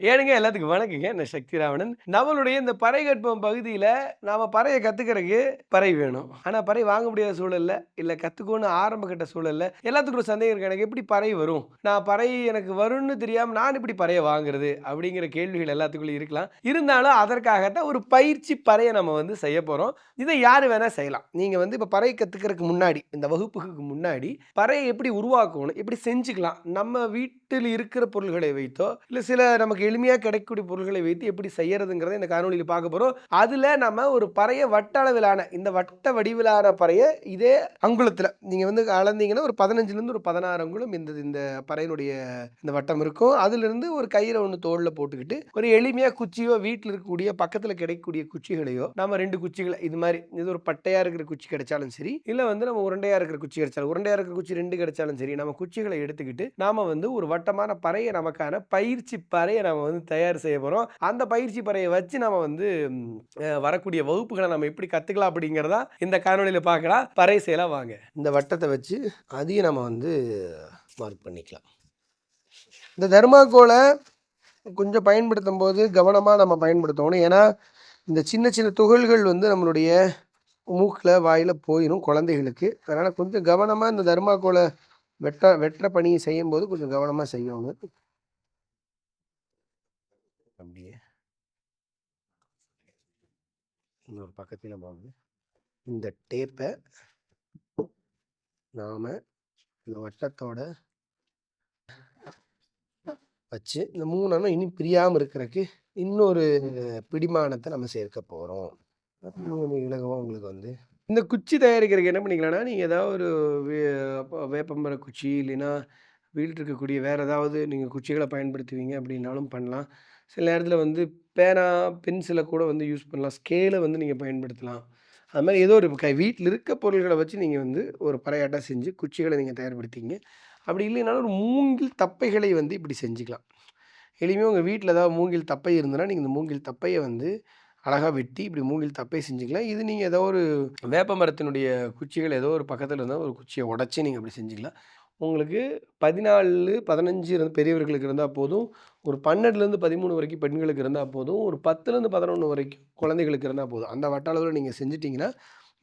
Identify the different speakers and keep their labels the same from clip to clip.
Speaker 1: ஏனுங்க எல்லாத்துக்கும் வணக்கங்க. நான் சக்தி ராவணன். நம்மளுடைய இந்த பறை கற்பம் பகுதியில, நாம பறைய கத்துக்கிறதுக்கு பறை வேணும். ஆனா பறை வாங்க முடியாத சூழல்ல, இல்ல கத்துக்கோன்னு ஆரம்ப கட்ட சூழல்ல, எல்லாத்துக்கும் ஒரு சந்தேகம் இருக்கு. எனக்கு எப்படி பறை வரும்? நான் பறை எனக்கு வரும்னு தெரியாம நான் எப்படி பறைய வாங்குறது? அப்படிங்கிற கேள்விகள் எல்லாத்துக்குள்ளயும் இருக்கலாம். இருந்தாலும் அதற்காகத்தான் ஒரு பயிற்சி பறைய நம்ம வந்து செய்யப் போறோம். இத யாரு வேணா செய்யலாம். நீங்க வந்து இப்ப பறை கத்துக்கிறதுக்கு முன்னாடி, இந்த வகுப்புக்கு முன்னாடி பறைய எப்படி உருவாக்கணும்? எப்படி செஞ்சுக்கலாம்? நம்ம வீட்டில் இருக்கிற பொருள்களை வைத்தோ, இல்ல சில நமக்கு எளிமையா கிடைக்கக்கூடிய பொருள்களை வைத்து எப்படி செய்யறதுங்கிறத இந்த காணொளியில பார்க்க போறோம். அதுல நம்ம ஒரு பறைய வட்ட அளவிலான இந்த வட்ட வடிவிலான பறைய இதே அங்குலத்துல நீங்க வந்து அளந்தீங்கன்னா ஒரு 15லிருந்து ஒரு 16 அங்குலம் இந்த இந்த பறையினுடைய இந்த வட்டம் இருக்கும். அதிலிருந்து ஒரு கயிற ஒண்ணு தோள்ல போட்டுக்கிட்டு, ஒரு எளிமையா குச்சியோ வீட்ல இருக்கக்கூடிய பக்கத்துல கிடைக்கக்கூடிய குச்சிகளையோ, நாம 2 குச்சிகள இது மாரி இது ஒரு பட்டையா இருக்கிற குச்சி கிடைச்சாலும் சரி, இல்ல வந்து நம்ம உருண்டையா இருக்கிற குச்சி கிடைச்சாலும் உருண்டையா இருக்கிற குச்சி 2 கிடைச்சாலும் சரி, நம்ம குச்சிகள எடுத்துக்கிட்டு, நாம வந்து ஒரு வட்டமான பறைய நமக்கான பயிற்சி பறைய நாம வந்து தயார் செய்ய போறோம். அந்த பயிற்சி பறைய வச்சு நாம வந்து வரக்கூடிய வகுப்புகள நம்ம எப்படி கத்துக்கலாம் அப்படிங்கிறத இந்த காணொளியில பார்க்கலாம். பறை செய்யலாம் வாங்க. இந்த வட்டத்த வச்சு அதையும் நம்ம வந்து மார்க் பண்ணிக்கலாம். இந்த தெர்மாக்கோல கொஞ்சம் பயன்படுத்தும்போது கவனமா நம்ம பயன்படுத்தணும். ஏன்னா, இந்த சின்ன சின்ன துகள்கள் வந்து நம்மளுடைய மூக்குல, வாயில போயிரும் குழந்தைகளுக்கு. அதனால கொஞ்சம் கவனமா இந்த தெர்மாக்கோல வெட்டுற பணி செய்யும்போது கொஞ்சம் கவனமா செய்யணும். அப்படியே இன்னொரு பக்கத்துல வாங்க. இந்த டேப்ப நாம இந்த வட்டத்தோட வச்சு, இந்த 3 அணும் இனி பிரியாம இருக்கறக்கு இன்னொரு பிடிமானத்த நம்ம சேர்க்க போறோம். இன்னும் இலகுவா உங்களுக்கு வந்து இந்த குச்சி தயாரிக்கிறதுக்கு என்ன பண்ணிக்கலாம்னா, நீங்க ஏதாவது ஒரு வே வேப்பமர குச்சி இல்லைன்னா, வீட்ல இருக்கக்கூடிய வேற ஏதாவது நீங்க குச்சிகள பயன்படுத்துவீங்க அப்படின்னாலும் பண்ணலாம். சில நேரத்தில வந்து பேனா, பென்சில கூட வந்து யூஸ் பண்ணலாம். ஸ்கேல வந்து நீங்க பயன்படுத்தலாம். அது மாரி ஏதோ ஒரு வீட்ல இருக்க பொருள்கள வச்சு நீங்க வந்து ஒரு பறையாட்டம் செஞ்சு குச்சிகள நீங்க தயார்படுத்திக்கங்க. அப்படி இல்லைனாலும் ஒரு மூங்கில் தப்பைகளை வந்து இப்படி செஞ்சுக்கலாம். எளிமையா உங்க வீட்ல ஏதாவது மூங்கில் தப்பை இருந்ததுன்னா, நீங்க இந்த மூங்கில் தப்பைய வந்து அழகா வெட்டி இப்படி மூங்கில் தப்பை செஞ்சுக்கலாம். இது நீங்க ஏதோ ஒரு வேப்ப மரத்தினுடைய குச்சிகள் ஏதோ ஒரு பக்கத்துல இருந்தா ஒரு குச்சிய உடைச்சு நீங்க அப்படி செஞ்சுக்கலாம். உங்களுக்கு 14, 15 பெரியவர்களுக்கு இருந்தா போதும். ஒரு 12லேருந்து 13 வரைக்கும் பெண்களுக்கு இருந்தா போதும். ஒரு 10லேருந்து 11 வரைக்கும் குழந்தைகளுக்கு இருந்தா போதும். அந்த வட்ட அளவுல நீங்க செஞ்சுட்டீங்கன்னா,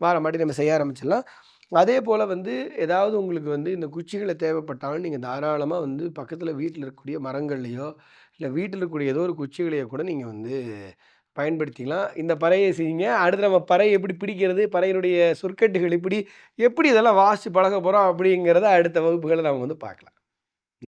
Speaker 1: வாரமாட்டி நம்ம செய்ய ஆரம்பிச்சிடலாம். அதேபோல வந்து ஏதாவது உங்களுக்கு வந்து இந்த குச்சிகள தேவைப்பட்டாலும், நீங்க தாராளமா வந்து பக்கத்துல வீட்ல இருக்கக்கூடிய மரங்கள்லயோ, இல்ல வீட்ல இருக்கக்கூடிய ஏதோ ஒரு குச்சிகளையோ கூட நீங்க வந்து பயன்படுத்திக்கலாம். இந்த பறைய செய்யுங்க. அடுத்து நம்ம பறை எப்படி பிடிக்கிறது? பறையினுடைய சொற்கட்டுகள் எப்படி? எப்படி இதெல்லாம் வாசிச்சு பழகப் போறோம்? அப்படிங்கிறத அடுத்த வகுப்புகள்ல நாம வந்து பார்க்கலாம்.